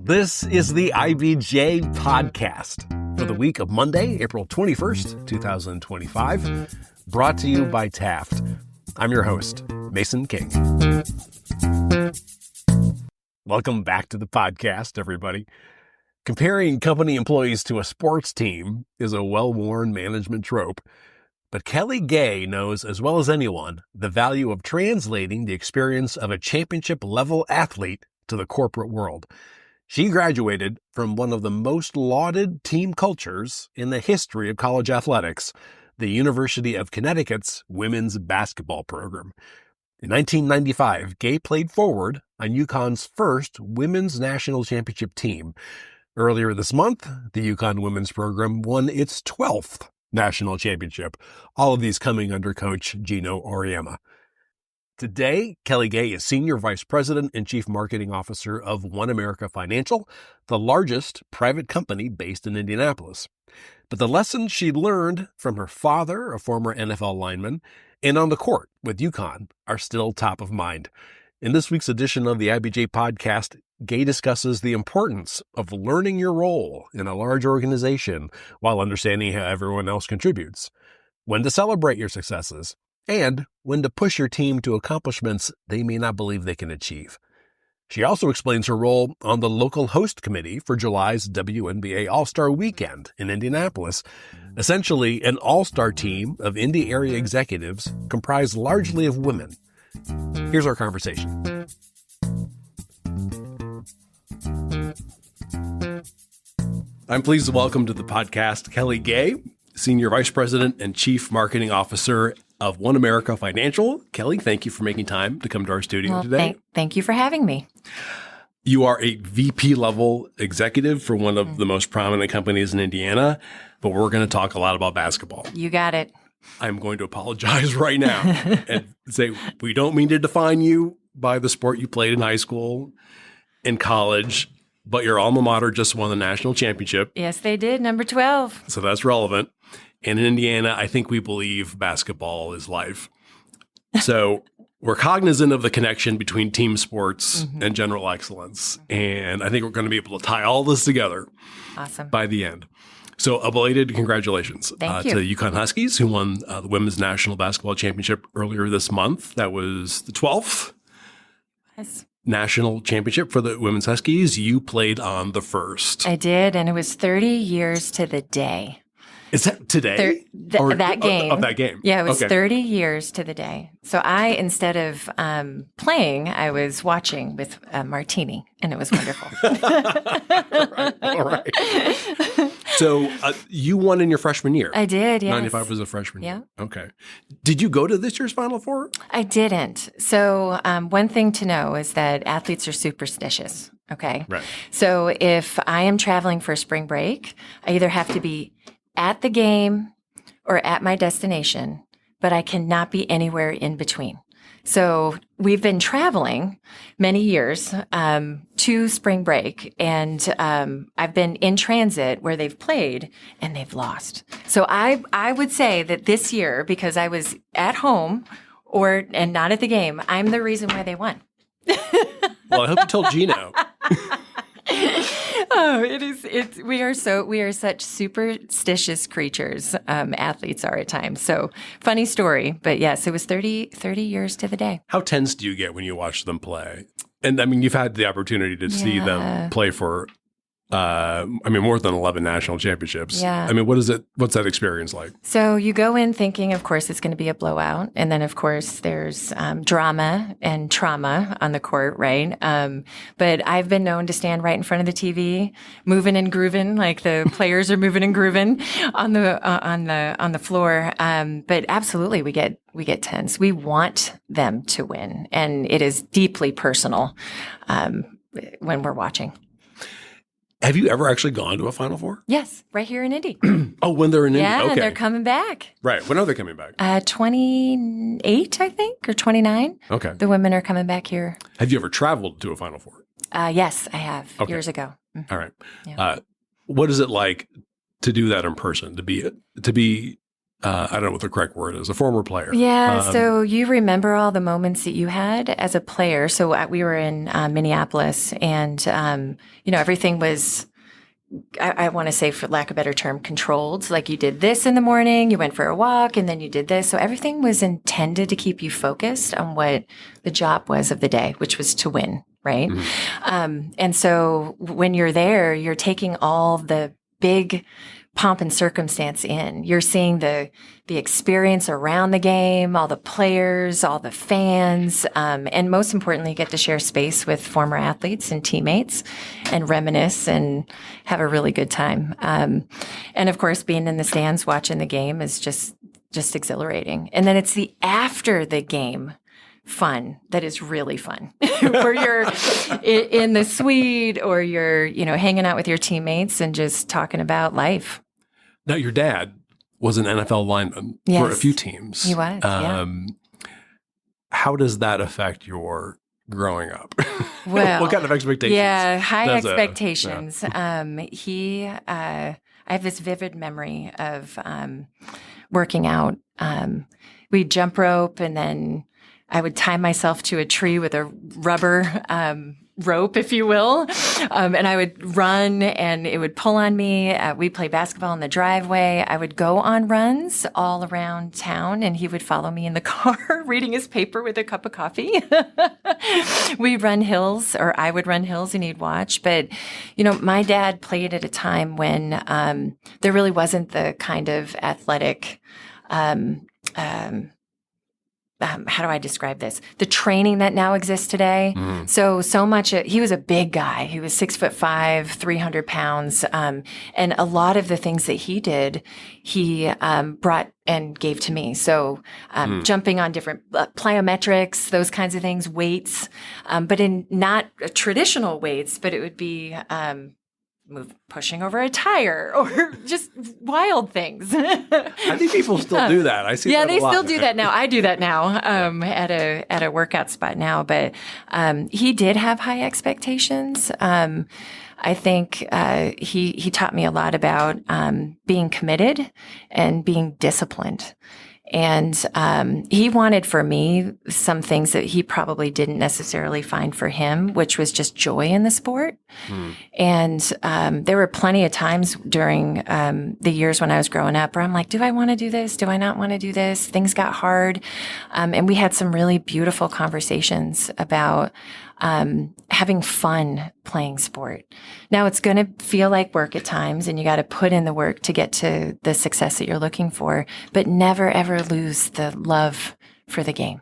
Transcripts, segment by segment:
This is the IBJ Podcast for the week of Monday, April 21st, 2025, brought to you by Taft. I'm your host, Mason King. Welcome back to the podcast, everybody. Comparing company employees to a sports team is a well-worn management trope, but Kelley Gay knows as well as anyone the value of translating the experience of a championship-level athlete to the corporate world. She graduated from one of the most lauded team cultures in the history of college athletics, the University of Connecticut's women's basketball program. In 1995, Gay played forward on UConn's first women's national championship team. Earlier this month, the UConn women's program won its 12th national championship, all of these coming under coach Geno Auriemma. Today, Kelley Gay is Senior Vice President and Chief Marketing Officer of OneAmerica Financial, the largest private company based in Indianapolis. But the lessons she learned from her father, a former NFL lineman, and on the court with UConn are still top of mind. In this week's edition of the IBJ Podcast, Gay discusses the importance of learning your role in a large organization while understanding how everyone else contributes, when to celebrate your successes, and when to push your team to accomplishments they may not believe they can achieve. She also explains her role on the local host committee for July's WNBA All-Star Weekend in Indianapolis, essentially an all-star team of Indy-area executives comprised largely of women. Here's our conversation. I'm pleased to welcome to the podcast Kelley Gay, Senior Vice President and Chief Marketing Officer of OneAmerica Financial. Kelley, thank you for making time to come to our studio today. Thank you for having me. You are a VP level executive for one of the most prominent companies in Indiana, but we're going to talk a lot about basketball. You got it. I'm going to apologize right now and say we don't mean to define you by the sport you played in high school and college, but your alma mater just won the national championship. Yes, they did. Number 12. So that's relevant. And in Indiana, I think we believe basketball is life. So we're cognizant of the connection between team sports and general excellence. And I think we're going to be able to tie all this together by the end. So a belated congratulations to UConn Huskies, who won the Women's National Basketball Championship earlier this month. That was the 12th national championship for the Women's Huskies. You played on the first. I did, and it was 30 years to the day. Is that today? That game. Of that game. Yeah, it was 30 years to the day. So instead of playing, I was watching with a martini, and it was wonderful. All right. So you won in your freshman year. I did, yes. 95 was a freshman year. Yeah. Okay. Did you go to this year's Final Four? I didn't. So one thing to know is that athletes are superstitious. Okay. Right. So if I am traveling for spring break, I either have to be at the game or at my destination, but I cannot be anywhere in between. So we've been traveling many years to spring break, and I've been in transit where they've played and they've lost. So I would say that this year, because I was at home and not at the game, I'm the reason why they won. Well, I hope you told Geno. Oh, we are such superstitious creatures, athletes are at times. So funny story, but yes, it was 30 years to the day. How tense do you get when you watch them play? And I mean, you've had the opportunity to see them play for, more than 11 national championships. Yeah. I mean, what's that experience like? So you go in thinking, of course, it's going to be a blowout. And then, of course, there's drama and trauma on the court, right? But I've been known to stand right in front of the TV, moving and grooving, like the players are moving and grooving on the floor. But absolutely, we get tense. We want them to win. And it is deeply personal when we're watching. Have you ever actually gone to a Final Four? Yes, right here in Indy. Oh, when they're in Indy? Yeah, okay. And they're coming back. Right. When are they coming back? 28, I think, or 29. Okay. The women are coming back here. Have you ever traveled to a Final Four? Yes, I have, years ago. Mm-hmm. All right. Yeah. What is it like to do that in person, to be I don't know what the correct word is, a former player. Yeah. So you remember all the moments that you had as a player. So we were in Minneapolis and, everything was, I want to say, for lack of a better term, controlled. Like you did this in the morning, you went for a walk, and then you did this. So everything was intended to keep you focused on what the job was of the day, which was to win, right? Mm-hmm. And so when you're there, you're taking all the big pomp and circumstance in. You're seeing the experience around the game, all the players, all the fans, and most importantly, you get to share space with former athletes and teammates and reminisce and have a really good time. And of course, being in the stands watching the game is just exhilarating. And then it's the after the game fun that is really fun, where you're in the suite or you're, hanging out with your teammates and just talking about life. Now, your dad was an NFL lineman for a few teams. He was, How does that affect your growing up? Well, what kind of expectations? Yeah, high expectations. I have this vivid memory of working out. We'd jump rope and then I would tie myself to a tree with a rubber rope, if you will. And I would run and it would pull on me. We'd play basketball in the driveway. I would go on runs all around town and he would follow me in the car reading his paper with a cup of coffee. We'd run hills, or I would run hills and he'd watch. But, my dad played at a time when there really wasn't the kind of athletic how do I describe this? The training that now exists today. Mm. So much, he was a big guy. He was 6'5", 300 pounds. And a lot of the things that he did, he brought and gave to me. So jumping on different plyometrics, those kinds of things, weights, but in not traditional weights, but it would be pushing over a tire or just wild things. I think people still do that. I see that a lot. Yeah, they still do that now. I do that now at a workout spot now. But he did have high expectations. I think he taught me a lot about being committed and being disciplined. And he wanted for me some things that he probably didn't necessarily find for him, which was just joy in the sport. Mm. And there were plenty of times during the years when I was growing up where I'm like, do I want to do this? Do I not want to do this? Things got hard. And we had some really beautiful conversations about having fun playing sport. Now it's going to feel like work at times and you got to put in the work to get to the success that you're looking for, but never ever lose the love for the game.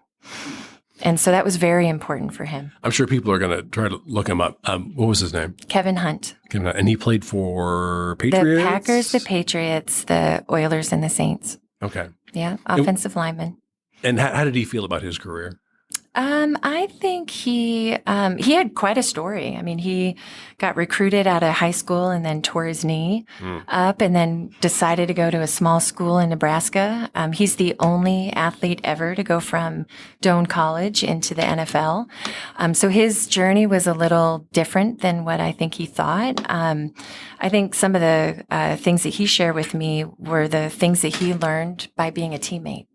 And so that was very important for him. I'm sure people are going to try to look him up. What was his name? Kevin Hunt. And he played for Patriots? The Packers, the Patriots, the Oilers, and the Saints. Okay. Yeah, offensive lineman. And how did he feel about his career? I think he had quite a story. I mean, he got recruited out of high school and then tore his knee up and then decided to go to a small school in Nebraska. He's the only athlete ever to go from Doane College into the NFL. So his journey was a little different than what I think he thought. I think some of the things that he shared with me were the things that he learned by being a teammate.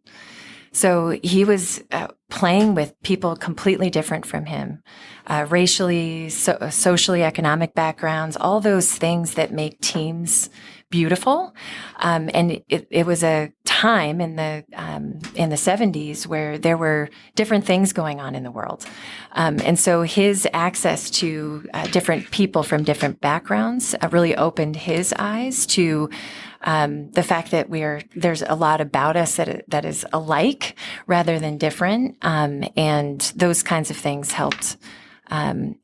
So he was playing with people completely different from him, racially, socially, economic backgrounds, all those things that make teams beautiful. And it was a time in the 70s where there were different things going on in the world. And so his access to different people from different backgrounds really opened his eyes to the fact that there's a lot about us that is alike rather than different. And those kinds of things helped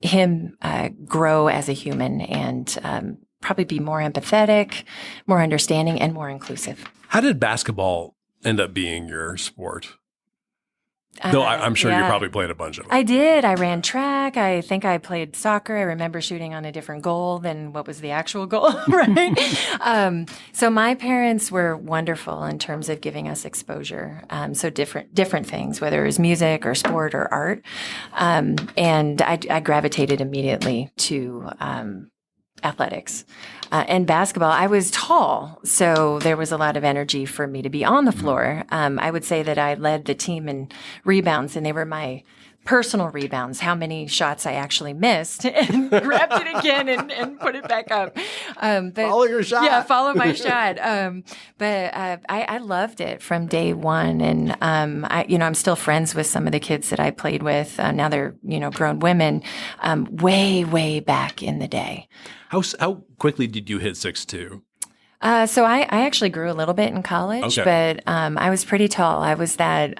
him grow as a human and probably be more empathetic, more understanding, and more inclusive. How did basketball end up being your sport? Though I'm sure you probably played a bunch of them. I did. I ran track. I think I played soccer. I remember shooting on a different goal than what was the actual goal, right? So my parents were wonderful in terms of giving us exposure. So different things, whether it was music or sport or art. And I gravitated immediately to athletics. And basketball, I was tall, so there was a lot of energy for me to be on the floor. I would say that I led the team in rebounds, and they were my personal rebounds, how many shots I actually missed, and grabbed it again and put it back up. Follow your shot. Yeah, follow my shot. But I loved it from day one. And, I'm still friends with some of the kids that I played with. Now they're, grown women, way back in the day. How quickly did you hit 6'2"? So I actually grew a little bit in college, but I was pretty tall. I was that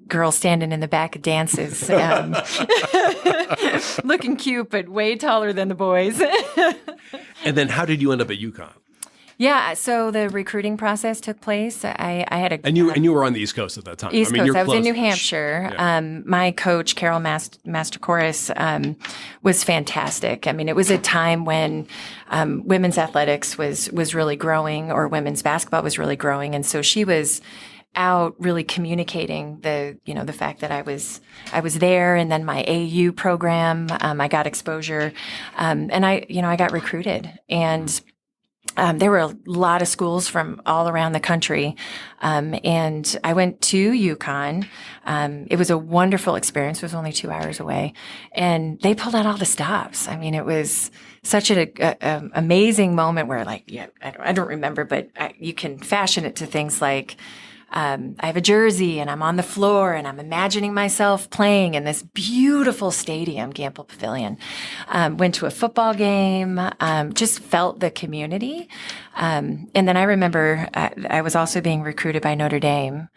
girl standing in the back of dances, looking cute, but way taller than the boys. And then how did you end up at UConn? Yeah, so the recruiting process took place. I had a and you were on the East Coast at that time. East Coast. I was in New close-ish. Hampshire. Yeah. My coach, Carol Mastercoris, was fantastic. I mean, it was a time when women's athletics was really growing, or women's basketball was really growing, and so she was out really communicating the fact that I was there, and then my AU program, I got exposure, and I got recruited, and there were a lot of schools from all around the country, and I went to UConn. It was a wonderful experience. It was only 2 hours away, and they pulled out all the stops. I mean, it was such an amazing moment where, I don't remember, but you can fashion it to things like, I have a jersey and I'm on the floor and I'm imagining myself playing in this beautiful stadium, Gamble Pavilion. Went to a football game, just felt the community. And then I remember I was also being recruited by Notre Dame,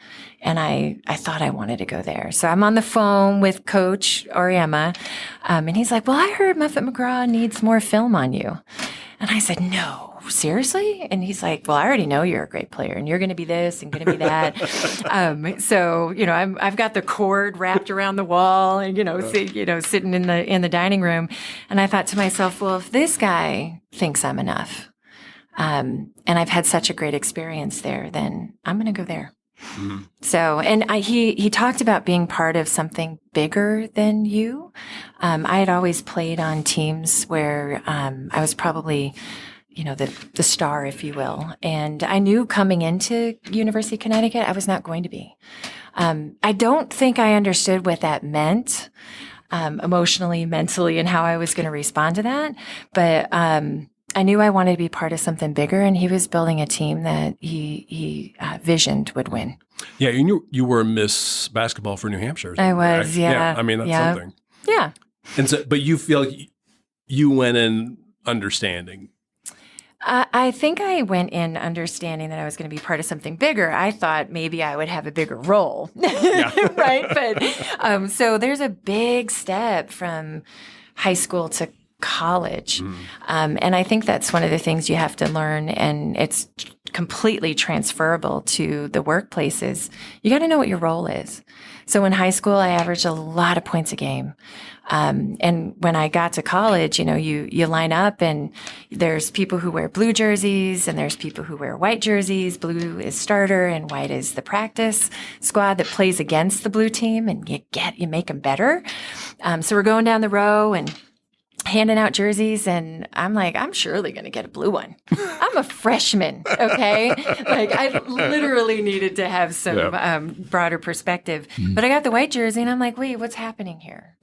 and I thought I wanted to go there. So I'm on the phone with Coach Auriemma, and he's like, well, I heard Muffet McGraw needs more film on you. And I said, no. Seriously? And he's like, well, I already know you're a great player and you're going to be this and going to be that. So, I've got the cord wrapped around the wall and, sitting in the dining room. And I thought to myself, well, if this guy thinks I'm enough, and I've had such a great experience there, then I'm going to go there. Mm-hmm. So, and he talked about being part of something bigger than you. I had always played on teams where I was probably the star, if you will. And I knew coming into University of Connecticut, I was not going to be. I don't think I understood what that meant emotionally, mentally, and how I was going to respond to that. But I knew I wanted to be part of something bigger, and he was building a team that he visioned would win. Yeah, you were Miss Basketball for New Hampshire. I was, right? yeah. I mean, that's something. Yeah. And so, but you feel like you went in understanding. I think I went in understanding that I was going to be part of something bigger. I thought maybe I would have a bigger role, right? But so there's a big step from high school to college. And I think that's one of the things you have to learn, and it's completely transferable to the workplaces. You got to know what your role is. So in high school, I averaged a lot of points a game. And when I got to college, you line up, and there's people who wear blue jerseys and there's people who wear white jerseys. Blue is starter and white is the practice squad that plays against the blue team, and you make them better. So we're going down the row and handing out jerseys, and I'm like, I'm surely going to get a blue one. I'm a freshman, okay? I literally needed to have some broader perspective. But I got the white jersey, and I'm like, wait, what's happening here?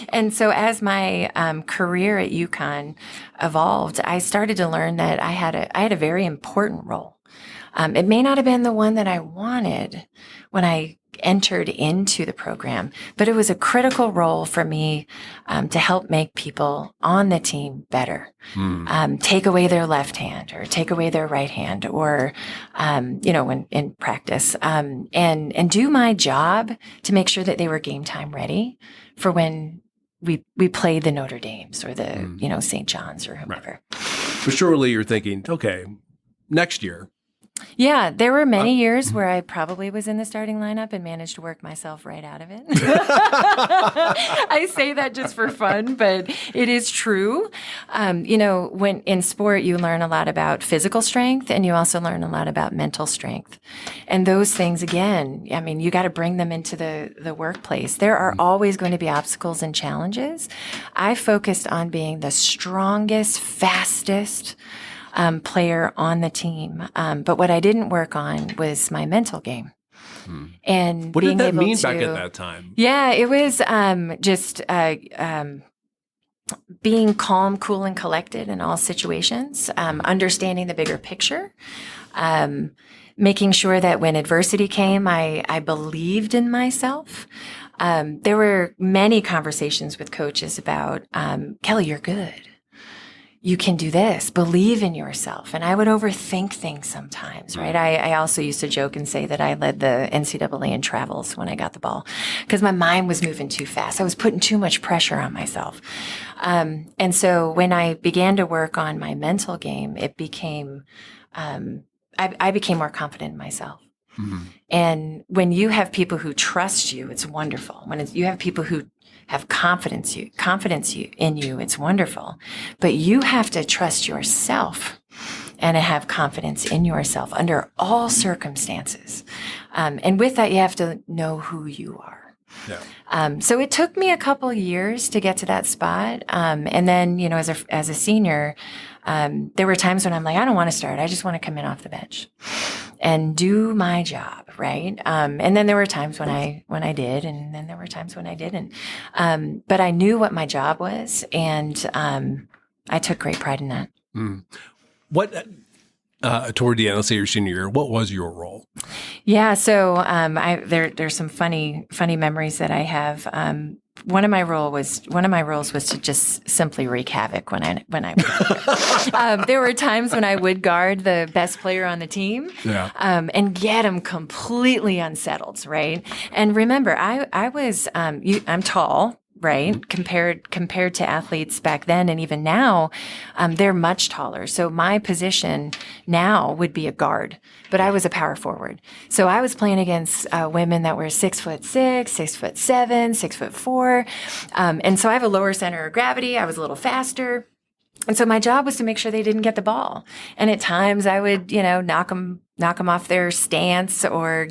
And so as my career at UConn evolved, I started to learn that I had a very important role. It may not have been the one that I wanted when I entered into the program, but it was a critical role for me to help make people on the team better. Take away their left hand or take away their right hand, or when in practice, and do my job to make sure that they were game time ready for when we played the Notre Dames or the St. John's or whoever. Right. But surely you're thinking, okay, next year Yeah, there were many years where I probably was in the starting lineup and managed to work myself right out of it. I say that just for fun, but it is true. When in sport, you learn a lot about physical strength and you also learn a lot about mental strength. And those things, again, I mean, you got to bring them into the workplace. There are always going to be obstacles and challenges. I focused on being the strongest, fastest, player on the team. But what I didn't work on was my mental game. And what being did that able mean to, back at that time? Yeah, it was just being calm, cool, and collected in all situations, understanding the bigger picture, making sure that when adversity came, I believed in myself. There were many conversations with coaches about, Kelley, you're good. You can do this, believe in yourself. And I would overthink things sometimes, right? I also used to joke and say that I led the NCAA in travels when I got the ball because my mind was moving too fast. I was putting too much pressure on myself. And so when I began to work on my mental game, it became, I became more confident in myself. Mm-hmm. And when you have people who trust you, it's wonderful. When you have people who have confidence in you, it's wonderful. But you have to trust yourself and have confidence in yourself under all circumstances. And with that, you have to know who you are. Yeah. So it took me a couple years to get to that spot. And then, as a senior, there were times when I'm like, I don't want to start. I just want to come in off the bench and do my job, right? And then there were times when I did, and then there were times when I didn't. But I knew what my job was, and I took great pride in that. What toward the end, let's say your senior year, what was your role? Yeah, so there's some funny memories that I have. One of my roles was to just simply wreak havoc when I was there were times when I would guard the best player on the team, and get him completely unsettled, right? And remember, I was I'm tall, right? Compared to athletes back then and even now, they're much taller. So my position now would be a guard, but I was a power forward. So I was playing against women that were 6'6", 6'7", 6'4", and so I have a lower center of gravity. I was a little faster. And so my job was to make sure they didn't get the ball. And at times I would, knock them off their stance or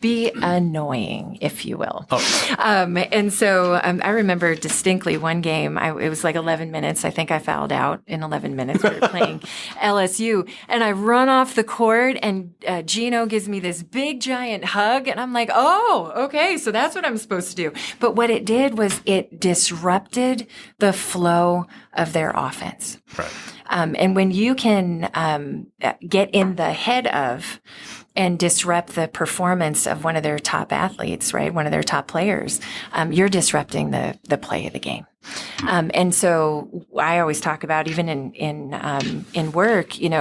be annoying, if you will. Oh. And so I remember distinctly one game, it was like 11 minutes. I think I fouled out in 11 minutes. We were playing LSU. And I run off the court and Geno gives me this big giant hug. And I'm like, oh, okay, so that's what I'm supposed to do. But what it did was it disrupted the flow of their offense. Right. And when you can get in the head of and disrupt the performance of one of their top athletes, right? One of their top players, you're disrupting the play of the game. And so I always talk about even in work, you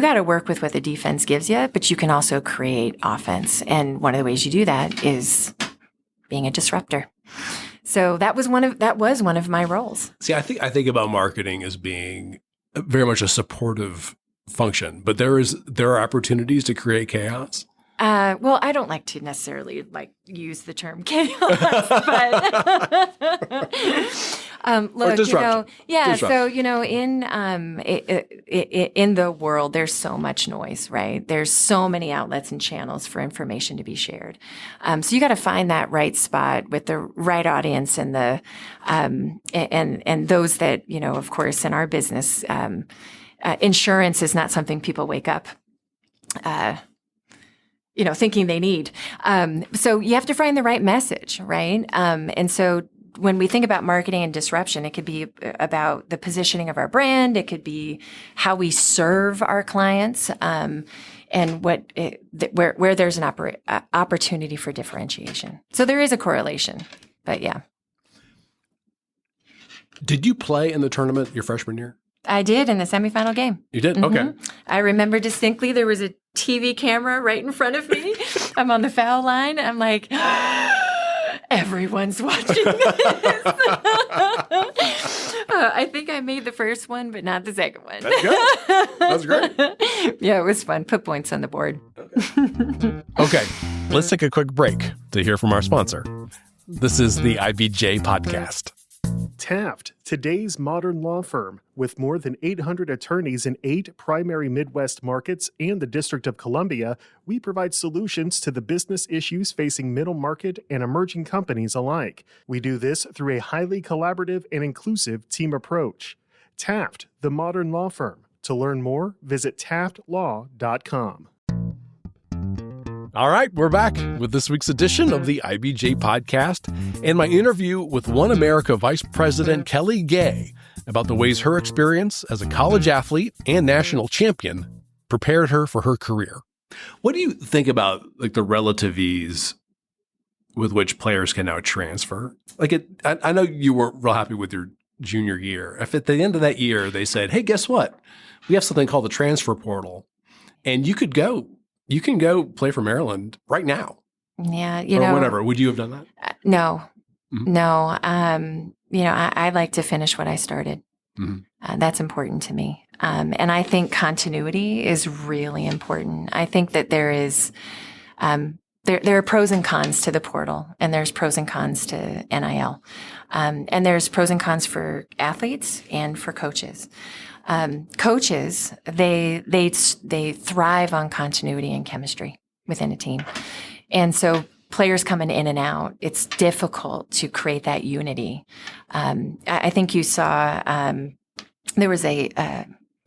got to work with what the defense gives you, but you can also create offense. And one of the ways you do that is being a disruptor. So that was one of my roles. See, I think about marketing as being very much a supportive function, but there are opportunities to create chaos. Well, I don't like to necessarily use the term chaos, but look, disruption. So in the world, there's so much noise, right? There's so many outlets and channels for information to be shared. So you got to find that right spot with the right audience and the and those that of course, in our business, insurance is not something people wake up thinking they need. So you have to find the right message, right? And so when we think about marketing and disruption, it could be about the positioning of our brand. It could be how we serve our clients, and where there's an opportunity for differentiation. So there is a correlation, but yeah. Did you play in the tournament your freshman year? I did in the semifinal game. You did? Mm-hmm. Okay. I remember distinctly there was a TV camera right in front of me. I'm on the foul line. I'm like, everyone's watching this. I think I made the first one, but not the second one. That's good. That's great. Yeah, it was fun. Put points on the board. Okay, let's take a quick break to hear from our sponsor. This is the IBJ Podcast. Taft, today's modern law firm. With more than 800 attorneys in 8 primary Midwest markets and the District of Columbia, we provide solutions to the business issues facing middle market and emerging companies alike. We do this through a highly collaborative and inclusive team approach. Taft, the modern law firm. To learn more, visit taftlaw.com. All right, we're back with this week's edition of the IBJ Podcast and my interview with OneAmerica Vice President Kelley Gay about the ways her experience as a college athlete and national champion prepared her for her career. What do you think about the relative ease with which players can now transfer? I know you were real happy with your junior year. If at the end of that year they said, hey, guess what? We have something called the transfer portal, and you can go play for Maryland right now. Yeah, or whatever. Would you have done that? No. Mm-hmm. No. I like to finish what I started. Mm-hmm. That's important to me. And I think continuity is really important. I think that there is, there are pros and cons to the portal, and there's pros and cons to NIL. And there's pros and cons for athletes and for coaches. Coaches, they thrive on continuity and chemistry within a team. And so players coming in and out, it's difficult to create that unity. I think you saw, there was an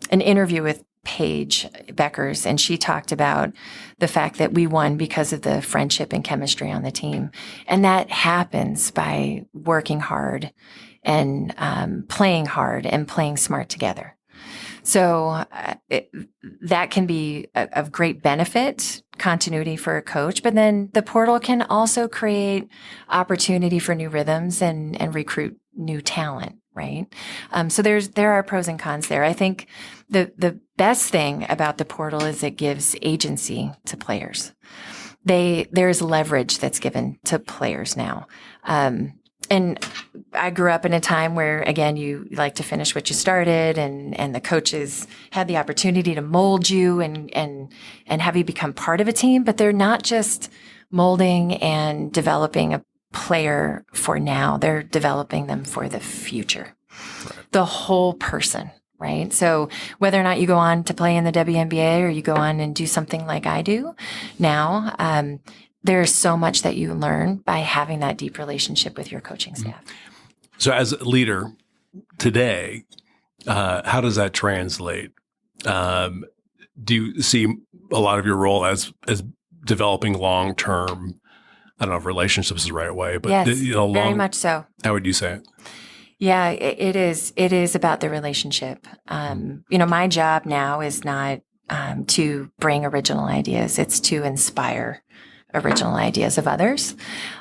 interview with Paige Beckers, and she talked about the fact that we won because of the friendship and chemistry on the team. And that happens by working hard and playing hard and playing smart together. So that can be of great benefit, continuity for a coach, but then the portal can also create opportunity for new rhythms and recruit new talent, right? So there are pros and cons there. I think the best thing about the portal is it gives agency to players. There's leverage that's given to players now. And I grew up in a time where, again, you like to finish what you started, and the coaches had the opportunity to mold you and have you become part of a team, but they're not just molding and developing a player for now. They're developing them for the future, right. The whole person, right? So whether or not you go on to play in the WNBA or you go on and do something like I do now, there's so much that you learn by having that deep relationship with your coaching staff. So as a leader today, how does that translate? Do you see a lot of your role as developing long-term, I don't know if relationships is the right way, but yes, very much so. How would you say it? Yeah, it is. It is about the relationship. My job now is not to bring original ideas. It's to inspire original ideas of others.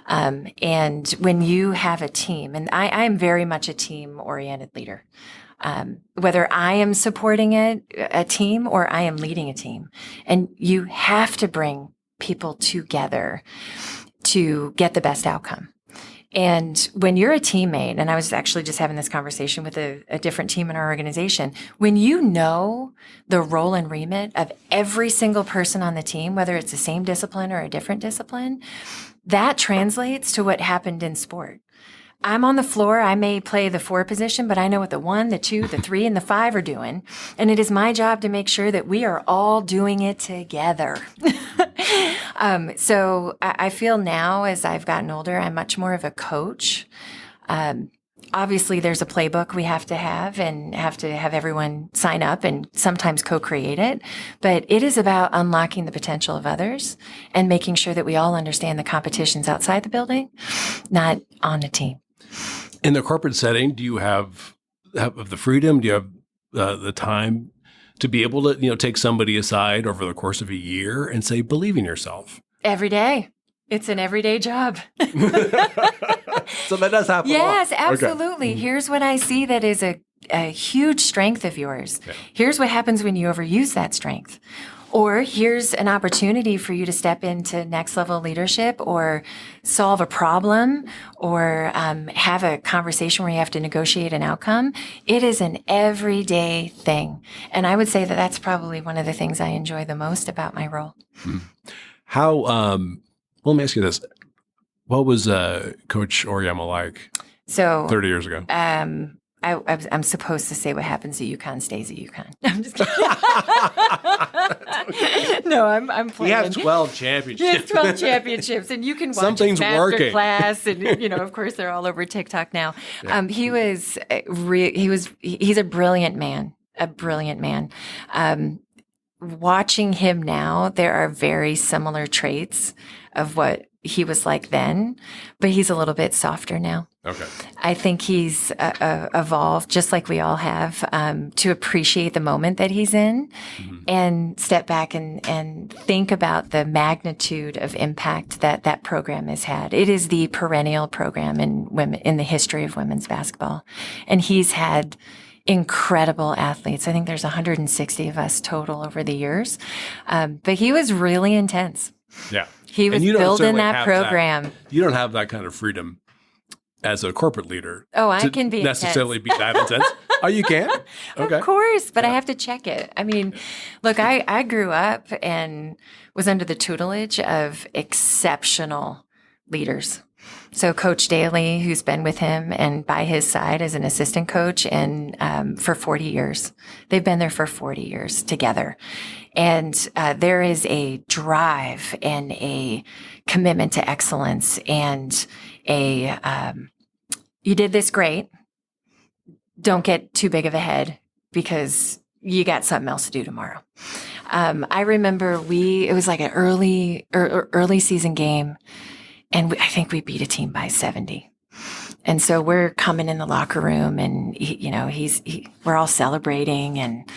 And when you have a team, and I am very much a team-oriented leader, whether I am supporting a team or I am leading a team, and you have to bring people together to get the best outcome. And when you're a teammate, and I was actually just having this conversation with a different team in our organization, when you know the role and remit of every single person on the team, whether it's the same discipline or a different discipline, that translates to what happened in sport. I'm on the floor. I may play the 4 position, but I know what the 1, the 2, the 3, and the 5 are doing. And it is my job to make sure that we are all doing it together. So I feel now, as I've gotten older, I'm much more of a coach. Obviously, there's a playbook we have to have everyone sign up and sometimes co-create it. But it is about unlocking the potential of others and making sure that we all understand the competitions outside the building, not on the team. In the corporate setting, do you have the freedom? Do you have the time to be able to take somebody aside over the course of a year and say, believe in yourself? Every day. It's an everyday job. So that does happen. Yes, absolutely. Okay. Here's what I see that is a huge strength of yours. Okay. Here's what happens when you overuse that strength. Or here's an opportunity for you to step into next level leadership or solve a problem or have a conversation where you have to negotiate an outcome. It is an everyday thing. And I would say that that's probably one of the things I enjoy the most about my role. How, well, let me ask you this. What was Coach Auriemma like 30 years ago? I'm supposed to say what happens at UConn stays at UConn. I'm just kidding. No, I'm playing. He has 12 championships. He has 12 championships, and you can watch his master class, and of course they're all over TikTok now. Yeah. He's a brilliant man. Watching him now, there are very similar traits of what he was like then, but he's a little bit softer now. Okay. I think he's evolved, just like we all have, to appreciate the moment that he's in and step back and think about the magnitude of impact that program has had. It is the perennial program in the history of women's basketball. And he's had incredible athletes. I think there's 160 of us total over the years. But he was really intense. Yeah. He was building that program. You don't have that kind of freedom as a corporate leader. Oh, I can be necessarily be that intense. Oh, you can? Okay. Of course, but I have to check it. I mean, look, I grew up and was under the tutelage of exceptional leaders. So Coach Daly, who's been with him and by his side as an assistant coach and for 40 years. They've been there for 40 years together. And there is a drive and a commitment to excellence and you did this great. Don't get too big of a head because you got something else to do tomorrow. I remember it was like an early season game. And I think we beat a team by 70. And so we're coming in the locker room and, we're all celebrating and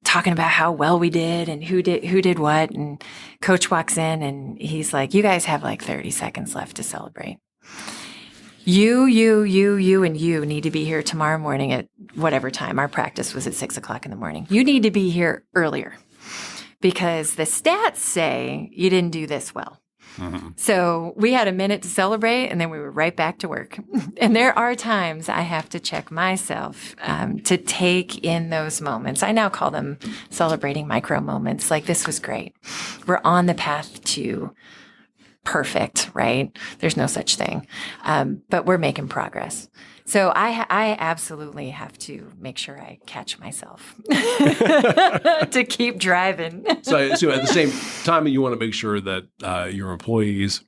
talking about how well we did and who did what. And coach walks in and he's like, you guys have like 30 seconds left to celebrate. You, and you need to be here tomorrow morning at whatever time. Our practice was at 6:00 in the morning. You need to be here earlier because the stats say you didn't do this well. Mm-hmm. So we had a minute to celebrate and then we were right back to work. And there are times I have to check myself to take in those moments. I now call them celebrating micro moments. Like, this was great. We're on the path to perfect, right? There's no such thing. But we're making progress. So I absolutely have to make sure I catch myself to keep driving. So at the same time, you want to make sure that your employees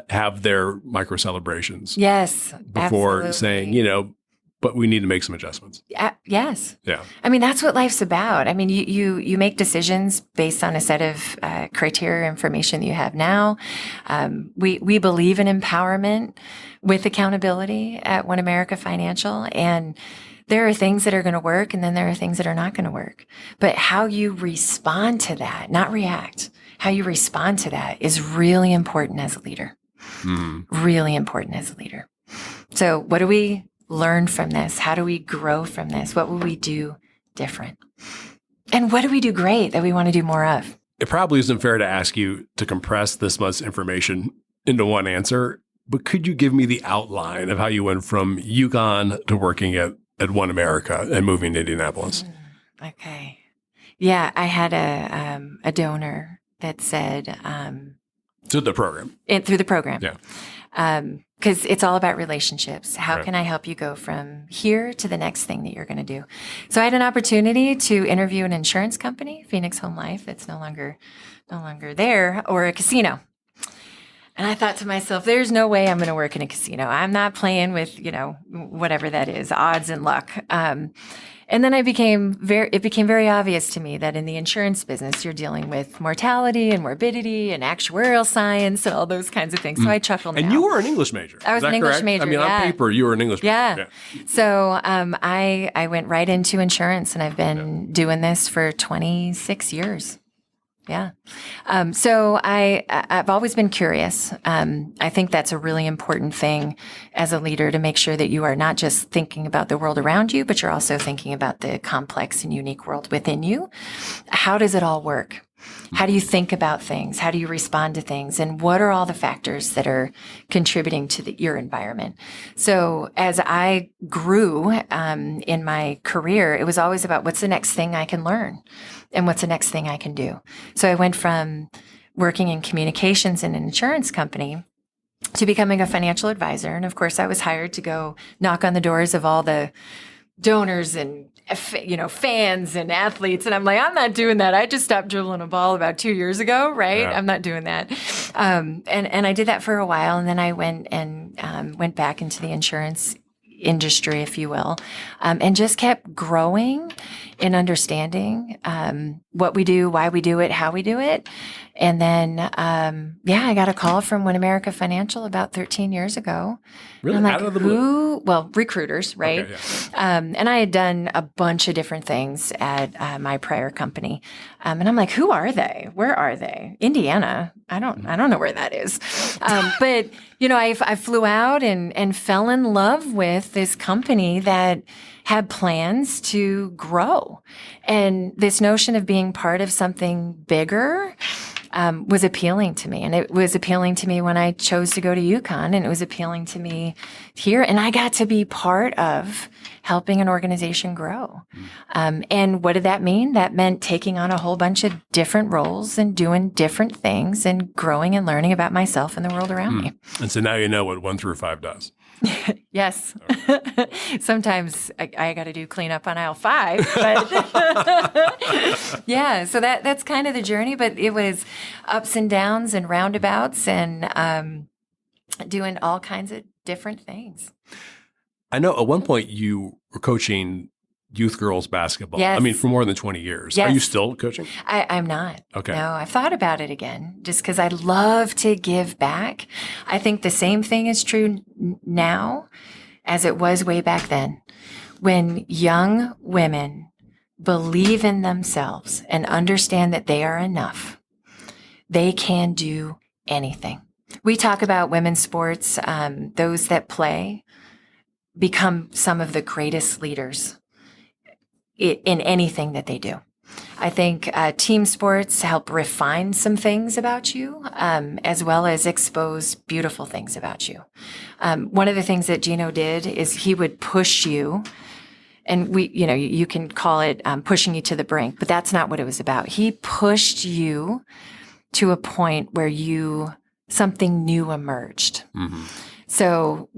have their micro celebrations. Yes, before absolutely. saying, but we need to make some adjustments. Yes. Yeah. I mean, that's what life's about. I mean, you make decisions based on a set of criteria, information that you have now. We believe in empowerment with accountability at OneAmerica Financial. And there are things that are going to work and then there are things that are not going to work. But how you respond to that, not react, how you respond to that is really important as a leader. Really important as a leader. So what do we learn from this? How do we grow from this? What will we do different? And what do we do great that we want to do more of? It probably isn't fair to ask you to compress this much information into one answer, but could you give me the outline of how you went from UConn to working at OneAmerica and moving to Indianapolis? Okay. Yeah, I had a donor that said... through the program. Through the program. Yeah. Because it's all about relationships. How can I help you go from here to the next thing that you're going to do? So I had an opportunity to interview an insurance company, Phoenix Home Life, that's no longer there, or a casino. And I thought to myself, there's no way I'm going to work in a casino. I'm not playing with, whatever that is, odds and luck. And then it became very obvious to me that in the insurance business, you're dealing with mortality and morbidity and actuarial science and all those kinds of things. So I chuckled. And you were an English major. I was an English major. I mean, on paper, you were an English major. Yeah. So I went right into insurance, and I've been doing this for 26 years. Yeah. So I've always been curious. I think that's a really important thing as a leader, to make sure that you are not just thinking about the world around you, but you're also thinking about the complex and unique world within you. How does it all work? How do you think about things? How do you respond to things? And what are all the factors that are contributing to your environment? So as I grew in my career, it was always about what's the next thing I can learn and what's the next thing I can do. So I went from working in communications in an insurance company to becoming a financial advisor. And of course, I was hired to go knock on the doors of all the donors and fans and athletes. And I'm like, I'm not doing that. I just stopped dribbling a ball about 2 years ago, right? Yeah. I'm not doing that. And I did that for a while. And then I went back into the insurance industry, if you will, and just kept growing in understanding what we do, why we do it, how we do it. And then, I got a call from OneAmerica Financial about 13 years ago. Really? And I'm like, out of the blue? Well, recruiters, right? Okay, yeah. And I had done a bunch of different things at my prior company. And I'm like, who are they? Where are they? Indiana. I don't know where that is. But, I flew out and fell in love with this company that had plans to grow. And this notion of being part of something bigger was appealing to me. And it was appealing to me when I chose to go to UConn, and it was appealing to me here. And I got to be part of helping an organization grow. And what did that mean? That meant taking on a whole bunch of different roles and doing different things and growing and learning about myself and the world around me. And so now you know what 1 through 5 does. Yes. Sometimes I got to do cleanup on aisle 5, but yeah, so that's kind of the journey, but it was ups and downs and roundabouts and doing all kinds of different things. I know at one point you were coaching youth girls basketball. Yes. I mean, for more than 20 years. Yes. Are you still coaching? I'm not. Okay. No, I've thought about it again just because I love to give back. I think the same thing is true now as it was way back then. When young women believe in themselves and understand that they are enough, they can do anything. We talk about women's sports. Those that play become some of the greatest leaders in anything that they do. I think team sports help refine some things about you, as well as expose beautiful things about you. One of the things that Geno did is he would push you, and you can call it pushing you to the brink, but that's not what it was about. He pushed you to a point where something new emerged. Mm-hmm. So,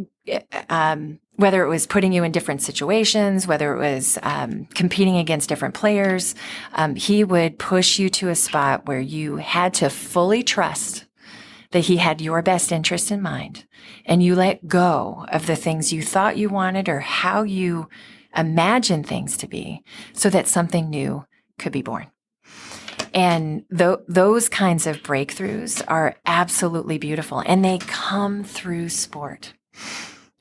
whether it was putting you in different situations, whether it was competing against different players, he would push you to a spot where you had to fully trust that he had your best interest in mind, and you let go of the things you thought you wanted or how you imagined things to be so that something new could be born. And those kinds of breakthroughs are absolutely beautiful, and they come through sport.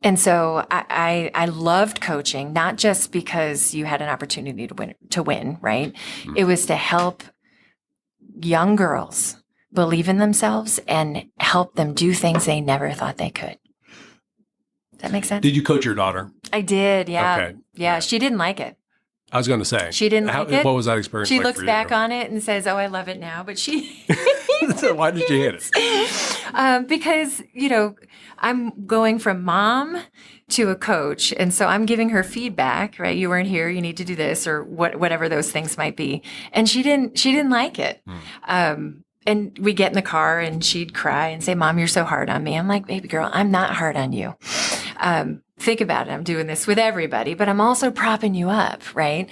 And so I loved coaching, not just because you had an opportunity to win, right? Mm-hmm. It was to help young girls believe in themselves and help them do things they never thought they could. Does that make sense? Did you coach your daughter? I did, yeah. Okay. Yeah, she didn't like it. I was going to say. She didn't like it. What was that experience She like looks back on it and says, oh, I love it now. But she... So why did you hit it? Because, I'm going from mom to a coach. And so I'm giving her feedback, right? You weren't here. You need to do this or whatever those things might be. And she didn't like it. And we get in the car and she'd cry and say, Mom, you're so hard on me. I'm like, baby girl, I'm not hard on you. Think about it. I'm doing this with everybody, but I'm also propping you up, right?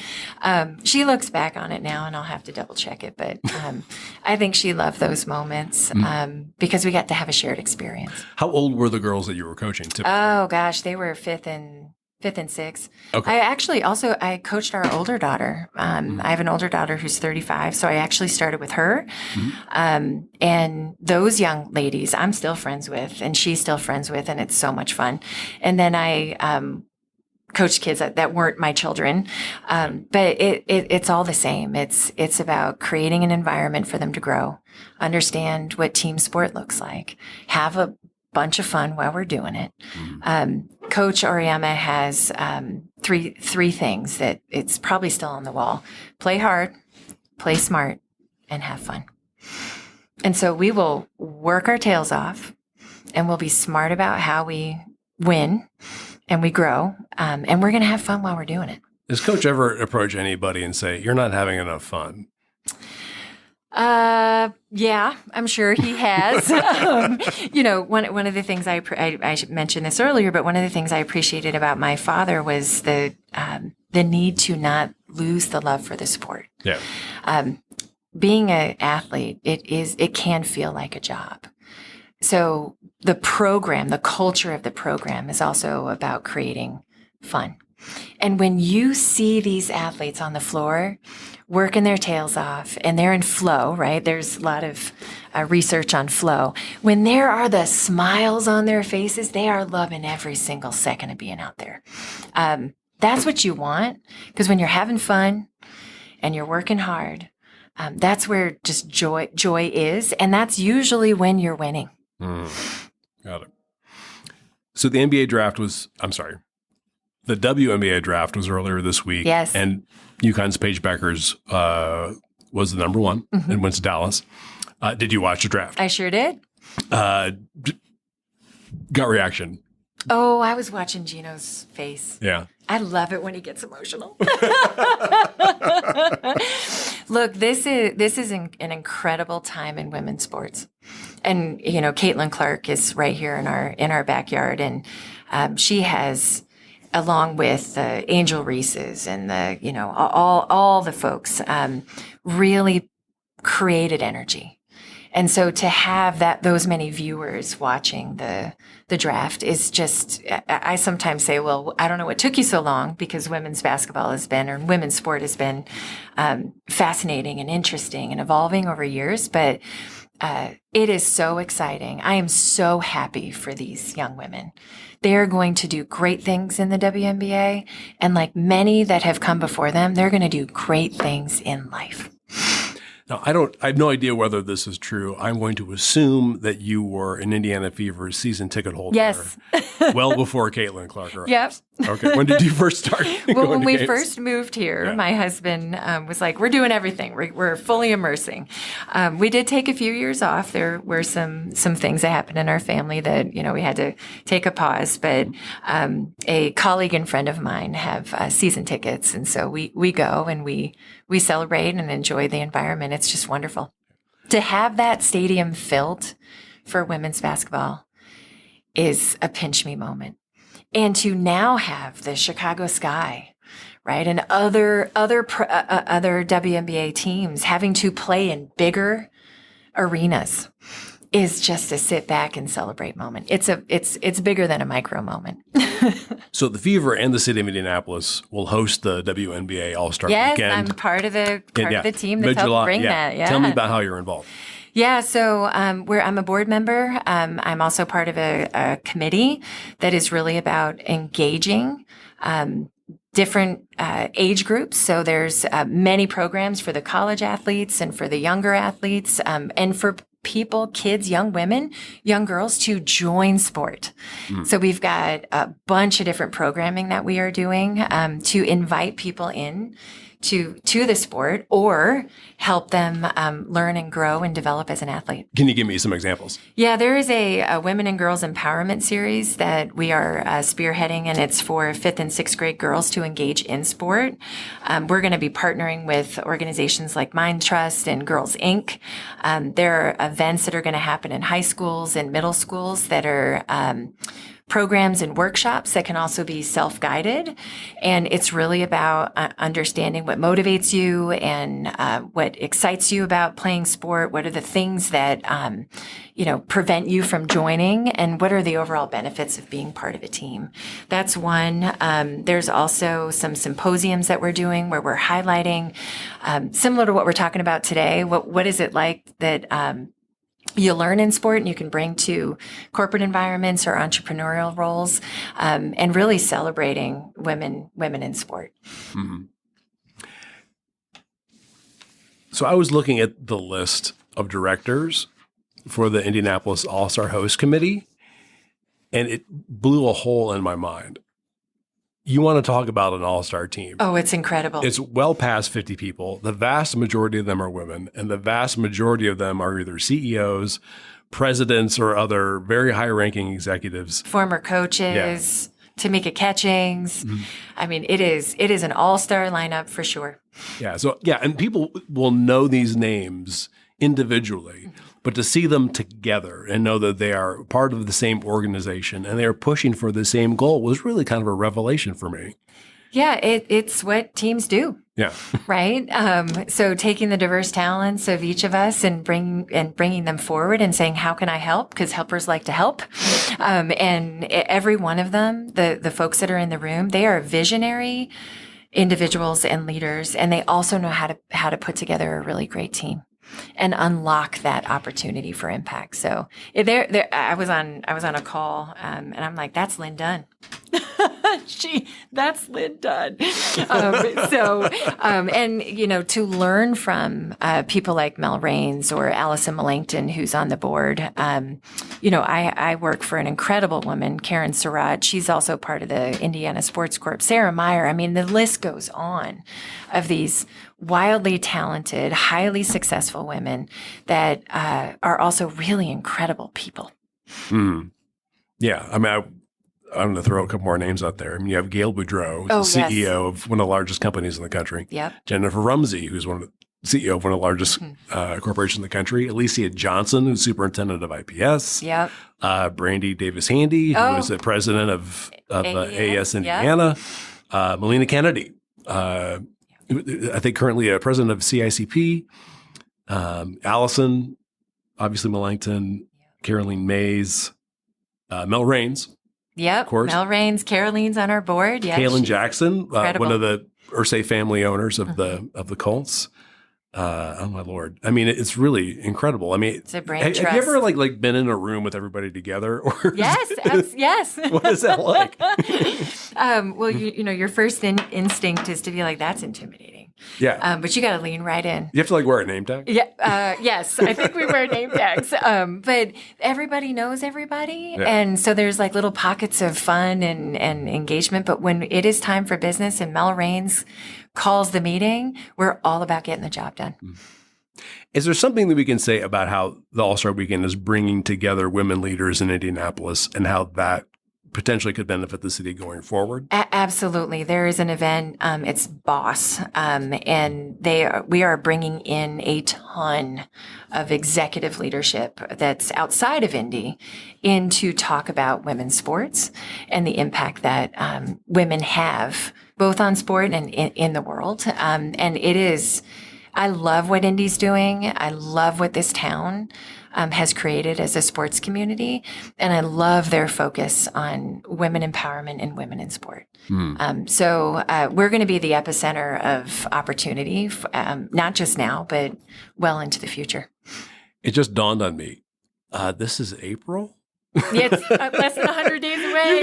She looks back on it now, and I'll have to double check it. But I think she loved those moments because we got to have a shared experience. How old were the girls that you were coaching typically? Oh, gosh. They were fifth and sixth. Okay. I actually I coached our older daughter. I have an older daughter who's 35, so I actually started with her. And those young ladies I'm still friends with, and she's still friends with, and it's so much fun. And then I coached kids that weren't my children. But it's all the same. It's about creating an environment for them to grow, understand what team sport looks like, have a bunch of fun while we're doing it. Coach Auriemma has three things that it's probably still on the wall: play hard, play smart, and have fun. And so we will work our tails off, and we'll be smart about how we win and we grow. And we're going to have fun while we're doing it. Does coach ever approach anybody and say, you're not having enough fun? Yeah, I'm sure he has. One of the things I mentioned this earlier, but one of the things I appreciated about my father was the need to not lose the love for the sport. Yeah. Being an athlete, it can feel like a job. So the program, the culture of the program is also about creating fun. And when you see these athletes on the floor working their tails off and they're in flow, right? There's a lot of research on flow. When there are the smiles on their faces, they are loving every single second of being out there. That's what you want, because when you're having fun and you're working hard, that's where just joy is. And that's usually when you're winning. Got it. So the WNBA draft was earlier this week. Yes. And UConn's Paige Beckers was the number one and went to Dallas. Did you watch the draft? I sure did. Gut reaction. Oh, I was watching Geno's face. Yeah. I love it when he gets emotional. Look, this is an incredible time in women's sports. And, Caitlin Clark is right here in our backyard. And she has, along with Angel Reese's and all the folks, really created energy. And so to have those many viewers watching the draft is just, I sometimes say, well, I don't know what took you so long, because women's basketball or women's sport has been fascinating and interesting and evolving over years. But it is so exciting. I am so happy for these young women. They're going to do great things in the WNBA. And like many that have come before them, they're going to do great things in life. Now, I have no idea whether this is true. I'm going to assume that you were an Indiana Fever season ticket holder. Yes. Well before Caitlin Clark arrived. Yep. Okay. When did you first start Well, when we games? first moved here, my husband was like, we're doing everything. We're fully immersing. We did take a few years off. There were some things that happened in our family that, we had to take a pause. But a colleague and friend of mine have season tickets. And so we go and we celebrate and enjoy the environment. It's just wonderful. To have that stadium filled for women's basketball is a pinch me moment. And to now have the Chicago Sky, right, and other WNBA teams having to play in bigger arenas is just a sit back and celebrate moment. It's bigger than a micro moment. So the Fever and the city of Indianapolis will host the WNBA All-Star Weekend. Yes, I'm part of the team that's helped bring that. Yeah. Tell me about how you're involved. Yeah, so I'm a board member. I'm also part of a committee that is really about engaging different age groups. So there's many programs for the college athletes and for the younger athletes, and for kids, young women, young girls to join sport. So we've got a bunch of different programming that we are doing to invite people in to the sport or help them learn and grow and develop as an athlete. Can you give me some examples? Yeah, there is a women and girls empowerment series that we are spearheading, and it's for 5th and 6th grade girls to engage in sport. We're going to be partnering with organizations like Mind Trust and Girls Inc. There are events that are going to happen in high schools and middle schools that are programs and workshops that can also be self-guided. And it's really about understanding what motivates you and what excites you about playing sport. What are the things that, prevent you from joining, and what are the overall benefits of being part of a team? That's one. There's also some symposiums that we're doing where we're highlighting, similar to what we're talking about today. What is it like that, you learn in sport and you can bring to corporate environments or entrepreneurial roles, and really celebrating women in sport. Mm-hmm. So I was looking at the list of directors for the Indianapolis All-Star Host Committee, and it blew a hole in my mind. you want to talk about an all-star team. Oh, it's incredible. It's well past 50 people. The vast majority of them are women, and the vast majority of them are either CEOs, presidents, or other very high-ranking executives. Former coaches, Tamika Catchings. Mm-hmm. I mean, it is an all-star lineup for sure. Yeah. So, and people will know these names individually, but to see them together and know that they are part of the same organization and they are pushing for the same goal was really kind of a revelation for me. Yeah, it's what teams do. Yeah. Right. So taking the diverse talents of each of us and bringing them forward and saying, how can I help? Because helpers like to help. And every one of them, the folks that are in the room, they are visionary individuals and leaders, and they also know how to put together a really great team and unlock that opportunity for impact. So I was on a call, and I'm like, that's Lynn Dunn. That's Lynn Dunn. And to learn from people like Mel Raines or Allison Millington, who's on the board. I work for an incredible woman, Karen Surratt. She's also part of the Indiana Sports Corp. Sarah Meyer. I mean, the list goes on of these wildly talented, highly successful women that are also really incredible people. Mm. Yeah. I mean, I'm going to throw a couple more names out there. I mean, you have Gail Boudreaux, who's the CEO of one of the largest companies in the country. Yep. Jennifer Rumsey, who's CEO of one of the largest corporations in the country. Alicia Johnson, who's superintendent of IPS. Yep. Brandy Davis-Handy, who is the president of AES Indiana. Yep. Melina Kennedy, I think currently a president of CICP. Allison, obviously Millington, Caroline Mays, Mel Raines. Yep. Of course. Mel Raines, Caroline's on our board. Yeah. Kaylin Jackson, one of the Irsay family owners of the Colts. Oh my Lord! I mean, it's really incredible. I mean, it's a brain have trust. you ever like been in a room with everybody together? Or yes, yes. What is that like? Well, your first instinct is to be like, that's intimidating. Yeah. But you got to lean right in. You have to wear a name tag? Yeah. Yes. I think we wear name tags. But everybody knows everybody. Yeah. And so there's little pockets of fun and engagement. But when it is time for business and Mel Raines calls the meeting, we're all about getting the job done. Is there something that we can say about how the All-Star Weekend is bringing together women leaders in Indianapolis and how that potentially could benefit the city going forward? Absolutely. There is an event, it's BOSS, and we are bringing in a ton of executive leadership that's outside of Indy in to talk about women's sports and the impact that women have both on sport and in the world. And it is, I love what Indy's doing. I love what this town has created as a sports community. And I love their focus on women empowerment and women in sport. So we're going to be the epicenter of opportunity, not just now, but well into the future. It just dawned on me. This is April? Yeah, it's less than 100 days away.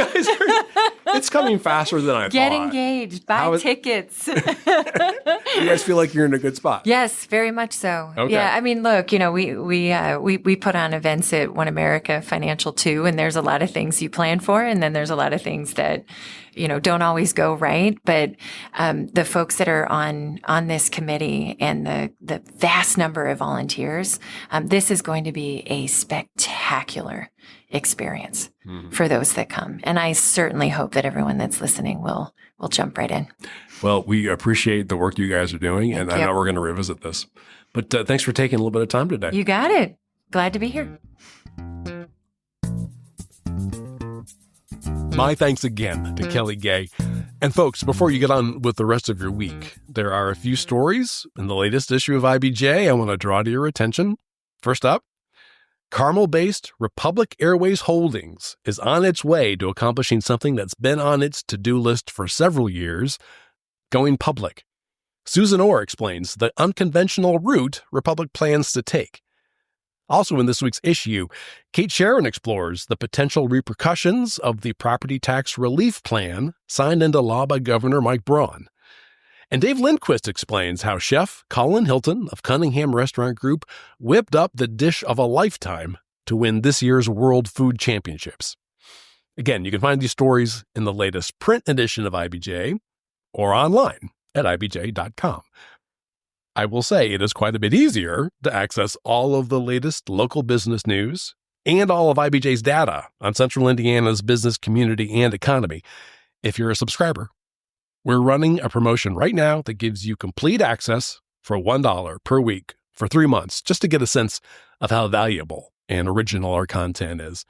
It's coming faster than I thought. Get engaged. Buy tickets. You guys feel like you're in a good spot? Yes, very much so. Okay. Yeah, I mean, look, we put on events at OneAmerica Financial too, and there's a lot of things you plan for, and then there's a lot of things that don't always go right. But the folks that are on this committee and the vast number of volunteers, this is going to be a spectacular experience for those that come. And I certainly hope that everyone that's listening will jump right in. Well, we appreciate the work you guys are doing, and I know we're going to revisit this. But thanks for taking a little bit of time today. You got it. Glad to be here. My thanks again to Kelley Gay. And folks, before you get on with the rest of your week, there are a few stories in the latest issue of IBJ I want to draw to your attention. First up, Carmel-based Republic Airways Holdings is on its way to accomplishing something that's been on its to-do list for several years, going public. Susan Orr explains the unconventional route Republic plans to take. Also in this week's issue, Kate Sharon explores the potential repercussions of the property tax relief plan signed into law by Governor Mike Braun. And Dave Lindquist explains how chef Colin Hilton of Cunningham Restaurant Group whipped up the dish of a lifetime to win this year's World Food Championships. Again, you can find these stories in the latest print edition of IBJ or online at IBJ.com. I will say it is quite a bit easier to access all of the latest local business news and all of IBJ's data on Central Indiana's business community and economy if you're a subscriber. We're running a promotion right now that gives you complete access for $1 per week for 3 months, just to get a sense of how valuable and original our content is.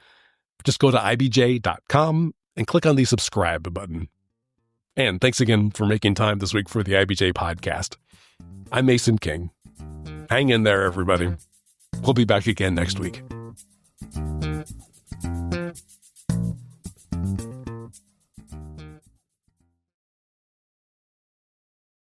Just go to IBJ.com and click on the subscribe button. And thanks again for making time this week for the IBJ podcast. I'm Mason King. Hang in there, everybody. We'll be back again next week.